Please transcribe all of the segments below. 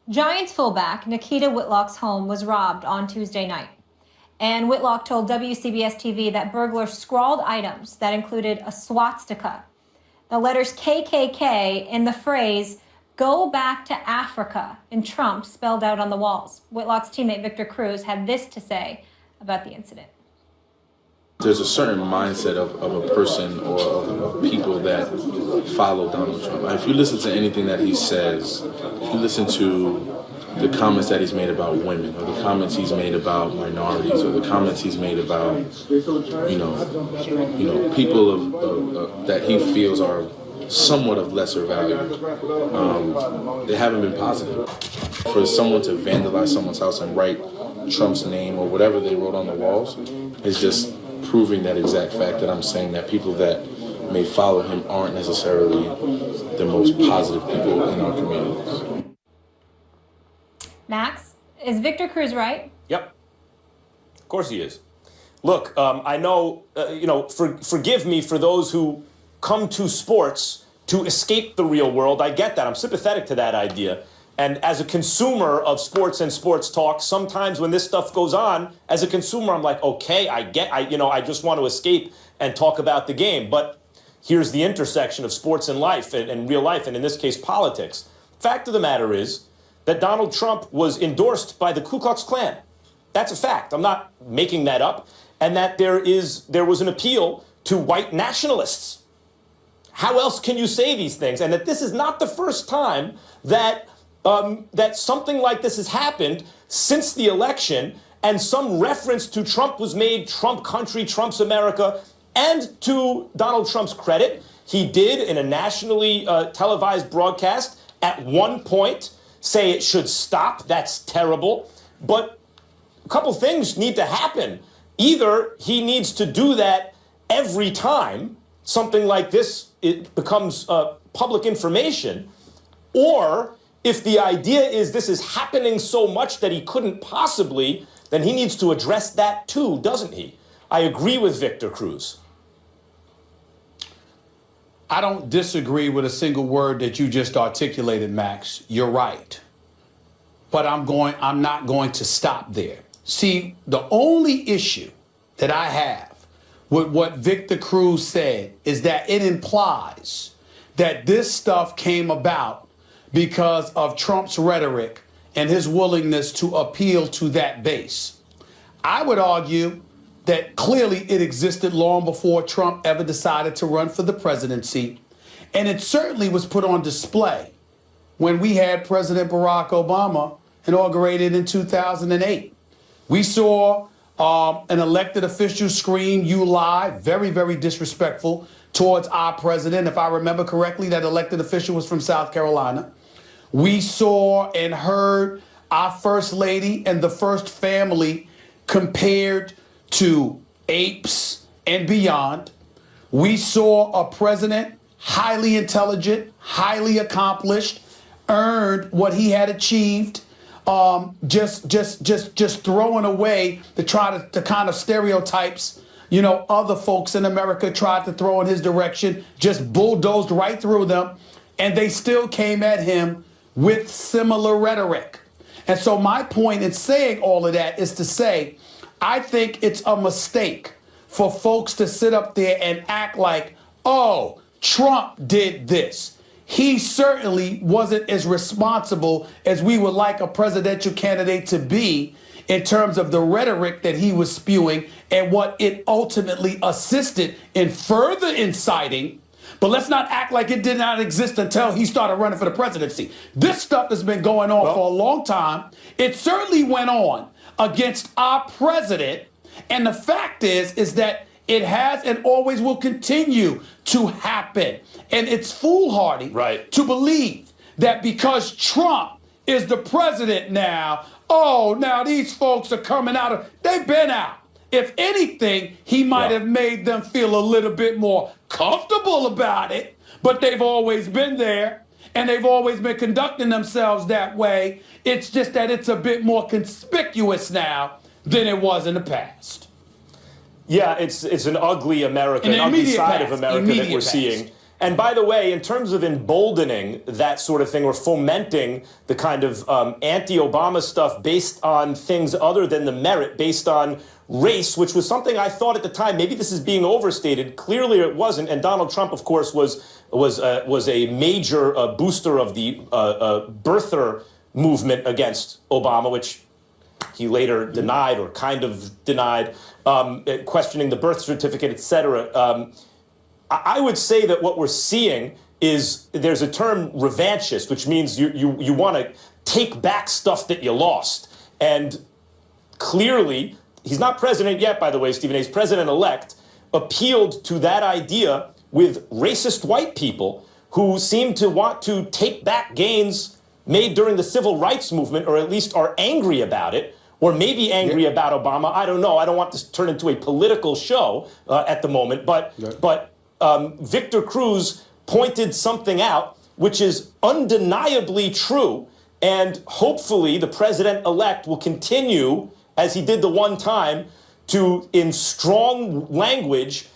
Giants fullback Nikita Whitlock's home was robbed on Tuesday night. And Whitlock told WCBS TV that burglars scrawled items that included a swastika, the letters KKK, and the phrase, "Go back to Africa," in Trump spelled out on the walls. Whitlock's teammate Victor Cruz had this to say about the incident. There's a certain mindset of a person or of people that follow Donald Trump. If you listen to anything that he says, if you listen to the comments that he's made about women, or the comments he's made about minorities, or the comments he's made about, people of that he feels are somewhat of lesser value, they haven't been positive. For someone to vandalize someone's house and write Trump's name or whatever they wrote on the walls is just proving that exact fact that I'm saying, that people that may follow him aren't necessarily the most positive people in our communities. Max, is Victor Cruz right? Yep. Of course he is. Look, I know, forgive me for those who come to sports to escape the real world. I get that. I'm sympathetic to that idea. And as a consumer of sports and sports talk, sometimes when this stuff goes on, as a consumer, I'm like, okay, I just want to escape and talk about the game. But here's the intersection of sports and life and real life, and in this case, politics. Fact of the matter is that Donald Trump was endorsed by the Ku Klux Klan. That's a fact. I'm not making that up. And that there was an appeal to white nationalists. How else can you say these things? And that this is not the first time that that something like this has happened since the election, and some reference to Trump was made, Trump country, Trump's America. And to Donald Trump's credit, he did, in a nationally televised broadcast, at one point say it should stop. That's terrible. But a couple things need to happen. Either he needs to do that every time something like this becomes public information, or if the idea is this is happening so much that he couldn't possibly, then he needs to address that too, doesn't he? I agree with Victor Cruz. I don't disagree with a single word that you just articulated, Max. You're right. But I'm not going to stop there. See, the only issue that I have with what Victor Cruz said is that it implies that this stuff came about because of Trump's rhetoric and his willingness to appeal to that base. I would argue that clearly it existed long before Trump ever decided to run for the presidency, and it certainly was put on display when we had President Barack Obama inaugurated in 2008. We saw an elected official scream, "You lie," very, very disrespectful towards our president. If I remember correctly, that elected official was from South Carolina. We saw and heard our first lady and the first family compared to apes and beyond. We saw a president highly intelligent, highly accomplished, earned what he had achieved, just throwing away the kind of stereotypes, other folks in America tried to throw in his direction, just bulldozed right through them, and they still came at him with similar rhetoric. And so my point in saying all of that is to say, I think it's a mistake for folks to sit up there and act like, oh, Trump did this. He certainly wasn't as responsible as we would like a presidential candidate to be in terms of the rhetoric that he was spewing and what it ultimately assisted in further inciting. But let's not act like it did not exist until he started running for the presidency. This stuff has been going on for a long time. It certainly went on against our president. And the fact is that it has and always will continue to happen. And it's foolhardy to believe that because Trump is the president now, now these folks are coming out of, they've been out. If anything, he might have made them feel a little bit more comfortable about it, but they've always been there and they've always been conducting themselves that way. It's just that it's a bit more conspicuous now than it was in the past. Yeah, it's an ugly America, an ugly side of America that we're seeing. And by the way, in terms of emboldening that sort of thing or fomenting the kind of anti-Obama stuff based on things other than the merit, based on race, which was something I thought at the time, maybe this is being overstated. Clearly it wasn't. And Donald Trump, of course, was a major booster of the birther movement against Obama, which he later denied or kind of denied, questioning the birth certificate, et cetera. I would say that what we're seeing is there's a term revanchist, which means you want to take back stuff that you lost. And clearly, he's not president yet, by the way, Stephen A. He's president-elect, appealed to that idea with racist white people who seem to want to take back gains made during the civil rights movement, or at least are angry about it, or maybe angry about Obama. I don't know. I don't want this to turn into a political show at the moment. But Victor Cruz pointed something out which is undeniably true, and hopefully the president-elect will continue, as he did the one time, to, in strong language,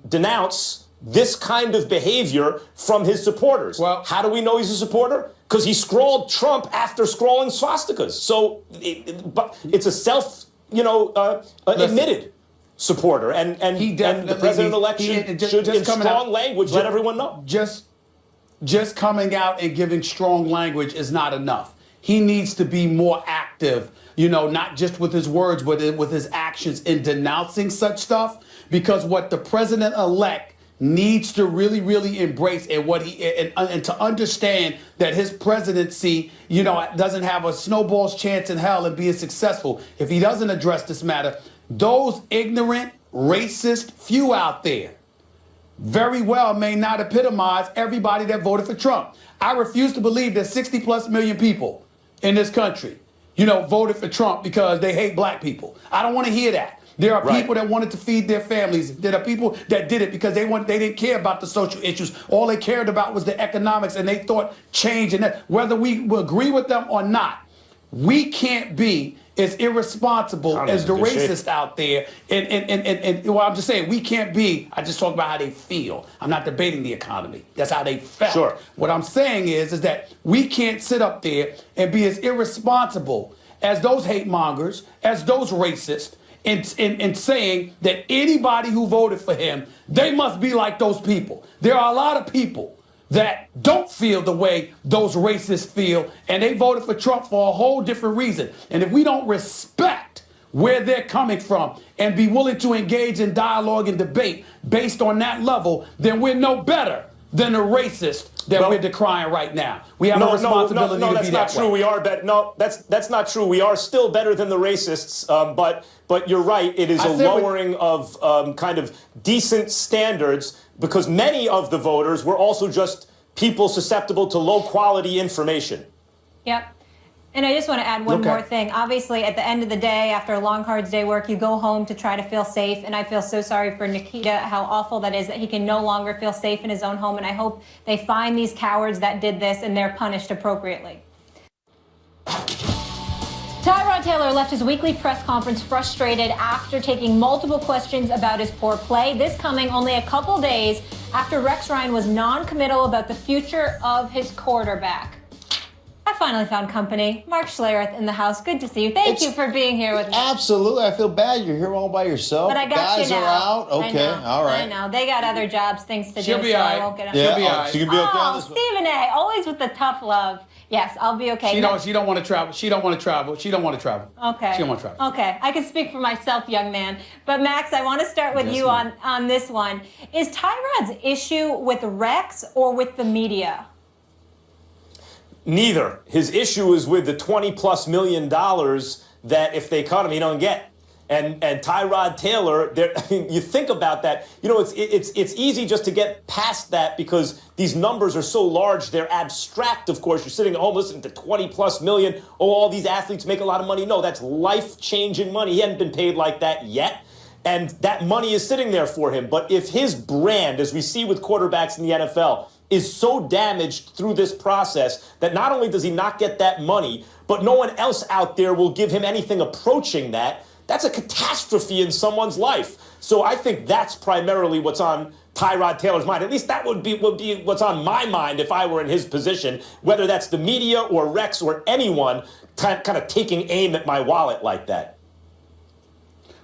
denounce this kind of behavior from his supporters. Well, how do we know he's a supporter? Because he scrawled Trump after scrawling swastikas. So it's a admitted supporter. And the president-elect should in strong language, let everyone know. Just coming out and giving strong language is not enough. He needs to be more active, not just with his words, but with his actions in denouncing such stuff. Because what the president-elect needs to really, really embrace and to understand that his presidency, doesn't have a snowball's chance in hell of being successful if he doesn't address this matter. Those ignorant, racist few out there very well may not epitomize everybody that voted for Trump. I refuse to believe that 60 plus million people in this country, voted for Trump because they hate black people. I don't want to hear that. There are people that wanted to feed their families. There are people that did it because they didn't care about the social issues. All they cared about was the economics, and they thought change, and that whether we agree with them or not, we can't be as irresponsible as the racist out there. And well, I'm just saying, we can't be, I just talk about how they feel. I'm not debating the economy. That's how they felt. Sure. What I'm saying is that we can't sit up there and be as irresponsible as those hate mongers, as those racists, in saying that anybody who voted for him, they must be like those people. There are a lot of people that don't feel the way those racists feel, and they voted for Trump for a whole different reason. And if we don't respect where they're coming from and be willing to engage in dialogue and debate based on that level, then we're no better than the racist that we're decrying right now. We have a responsibility to be that way. We are better. No, that's not true. We are still better than the racists. But you're right. It is a lowering of kind of decent standards, because many of the voters were also just people susceptible to low quality information. Yep. And I just want to add one more thing. Obviously, at the end of the day, after a long, hard day's work, you go home to try to feel safe. And I feel so sorry for Nikita, how awful that is, that he can no longer feel safe in his own home. And I hope they find these cowards that did this and they're punished appropriately. Tyrod Taylor left his weekly press conference frustrated after taking multiple questions about his poor play. This coming only a couple days after Rex Ryan was non-committal about the future of his quarterback. I finally found company. Mark Schlereth in the house. Good to see you. Thank you for being here with me. Absolutely. I feel bad. You're here all by yourself. But I got Guys you now. are out. Okay. All right. I know. They got other jobs, things to She'll do, be so all I right. won't get Yeah. She'll be all right. She can be okay on this one. Stephen A. Always with the tough love. Yes, I'll be okay. She don't want to travel. She don't want to travel. She don't want to travel. Okay. She don't want to travel. Okay. I can speak for myself, young man. But Max, I want to start with you on this one. Is Tyrod's issue with Rex or with the media? Neither. His issue is with the $20+ million that if they cut him, he don't get. And Tyrod Taylor, I mean, you think about that. It's easy just to get past that because these numbers are so large. They're abstract, of course. You're sitting at home listening to $20+ million. Oh, all these athletes make a lot of money. No, that's life-changing money. He hadn't been paid like that yet. And that money is sitting there for him. But if his brand, as we see with quarterbacks in the NFL, is so damaged through this process that not only does he not get that money, but no one else out there will give him anything approaching that, that's a catastrophe in someone's life. So I think that's primarily what's on Tyrod Taylor's mind. At least that would be what's on my mind if I were in his position, whether that's the media or Rex or anyone kind of taking aim at my wallet like that.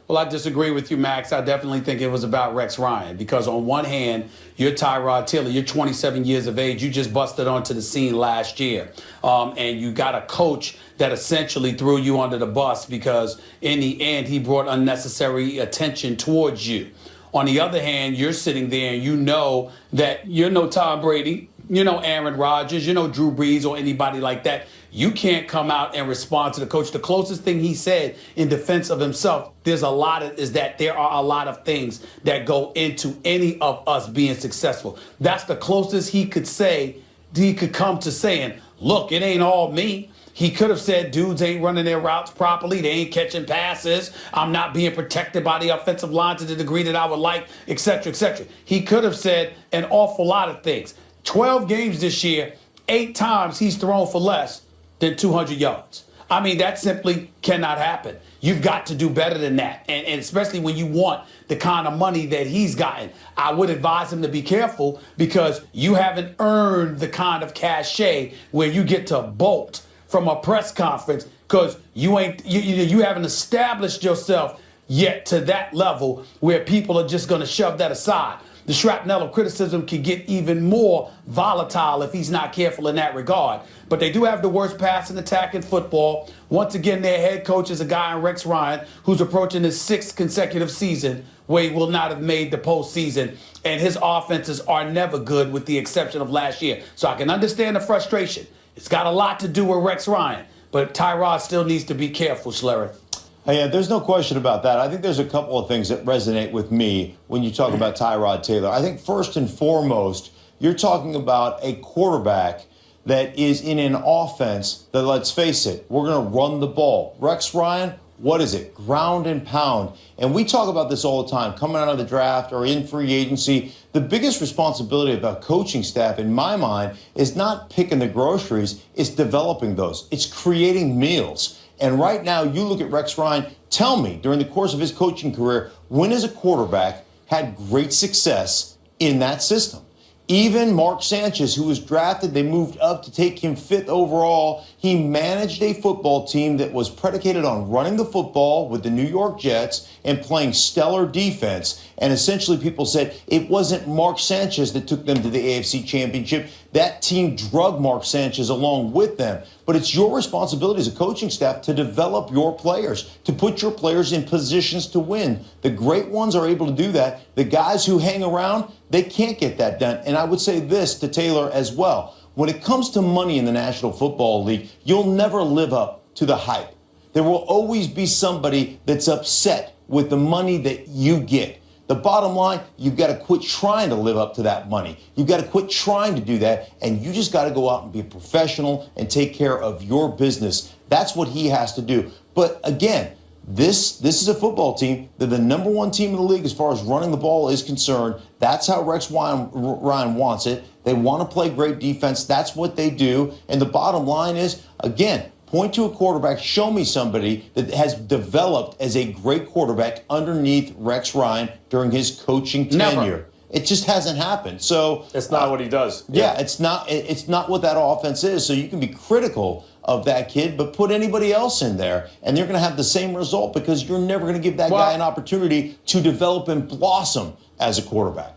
Well, I disagree with you, Max. I definitely think it was about Rex Ryan because on one hand, you're Tyrod Taylor. You're 27 years of age. You just busted onto the scene last year. And you got a coach that essentially threw you under the bus because in the end, he brought unnecessary attention towards you. On the other hand, you're sitting there and you know that you're no Tom Brady, you know Aaron Rodgers, you know Drew Brees or anybody like that. You can't come out and respond to the coach. The closest thing he said in defense of himself, there are a lot of things that go into any of us being successful. That's the closest he could come to saying, look, it ain't all me. He could have said dudes ain't running their routes properly. They ain't catching passes. I'm not being protected by the offensive line to the degree that I would like, et cetera, et cetera. He could have said an awful lot of things. 12 games this year, 8 times he's thrown for less than 200 yards. I mean, that simply cannot happen. You've got to do better than that. And especially when you want the kind of money that he's gotten. I would advise him to be careful because you haven't earned the kind of cachet where you get to bolt from a press conference because you haven't established yourself yet to that level where people are just going to shove that aside. The shrapnel of criticism can get even more volatile if he's not careful in that regard. But they do have the worst passing attack in football. Once again, their head coach is a guy in Rex Ryan who's approaching his 6th consecutive season where he will not have made the postseason. And his offenses are never good with the exception of last year. So I can understand the frustration. It's got a lot to do with Rex Ryan. But Tyrod still needs to be careful, Schlereth. Yeah, there's no question about that. I think there's a couple of things that resonate with me when you talk about Tyrod Taylor. I think first and foremost, you're talking about a quarterback that is in an offense that, let's face it, we're going to run the ball. Rex Ryan, what is it? Ground and pound. And we talk about this all the time, coming out of the draft or in free agency. The biggest responsibility of a coaching staff, in my mind, is not picking the groceries, it's developing those. It's creating meals. And right now, you look at Rex Ryan, tell me, during the course of his coaching career, when as a quarterback had great success in that system? Even Mark Sanchez, who was drafted, they moved up to take him 5th overall. He managed a football team that was predicated on running the football with the New York Jets and playing stellar defense. And essentially people said it wasn't Mark Sanchez that took them to the AFC Championship. That team drug Mark Sanchez along with them. But it's your responsibility as a coaching staff to develop your players, to put your players in positions to win. The great ones are able to do that. The guys who hang around, they can't get that done. And I would say this to Taylor as well. When it comes to money in the National Football League, you'll never live up to the hype. There will always be somebody that's upset with the money that you get. The bottom line, you've got to quit trying to live up to that money. You've got to quit trying to do that, and you just got to go out and be a professional and take care of your business. That's what he has to do. But again, this is a football team. They're the number 1 team in the league as far as running the ball is concerned. That's how Rex Ryan wants it. They want to play great defense. That's what they do. And the bottom line is, again, point to a quarterback, show me somebody that has developed as a great quarterback underneath Rex Ryan during his coaching tenure. Never. It just hasn't happened. So it's not what he does. Yeah, it's not what that offense is. So you can be critical of that kid, but put anybody else in there, and they're going to have the same result because you're never going to give that guy an opportunity to develop and blossom as a quarterback.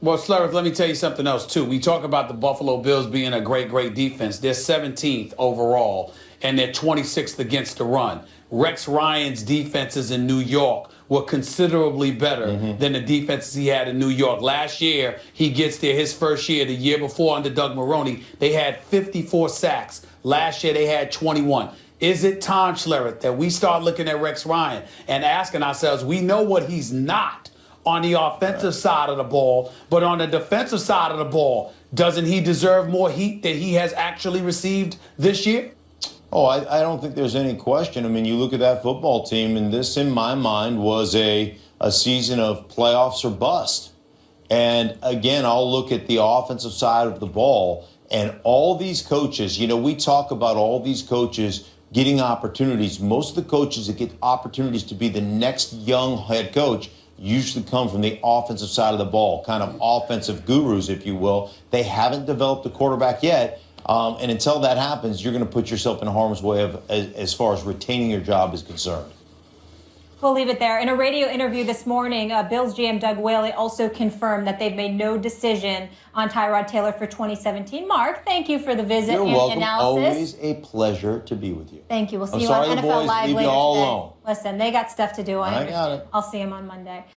Well, Schlereth, let me tell you something else, too. We talk about the Buffalo Bills being a great, great defense. They're 17th overall, and they're 26th against the run. Rex Ryan's defenses in New York were considerably better than the defenses he had in New York. Last year, he gets there his first year. The year before under Doug Marrone, they had 54 sacks. Last year, they had 21. Is it time, Schlereth, that we start looking at Rex Ryan and asking ourselves, we know what he's not on the offensive side of the ball, but on the defensive side of the ball, doesn't he deserve more heat than he has actually received this year? Oh, I don't think there's any question. I mean, you look at that football team, and this, in my mind, was a season of playoffs or bust. And again, I'll look at the offensive side of the ball, and all these coaches, you know, we talk about all these coaches getting opportunities. Most of the coaches that get opportunities to be the next young head coach usually come from the offensive side of the ball, kind of offensive gurus, if you will. They haven't developed a quarterback yet. And until that happens, you're going to put yourself in harm's way as far as retaining your job is concerned. We'll leave it there. In a radio interview this morning, Bills GM Doug Whaley also confirmed that they've made no decision on Tyrod Taylor for 2017. Mark, thank you for the visit You're and welcome. analysis. Always a pleasure to be with you. Thank you. We'll see I'm you sorry on the NFL boys Live leave later you all today. alone. Listen, they got stuff to do. I got understand. it. I'll see them on Monday.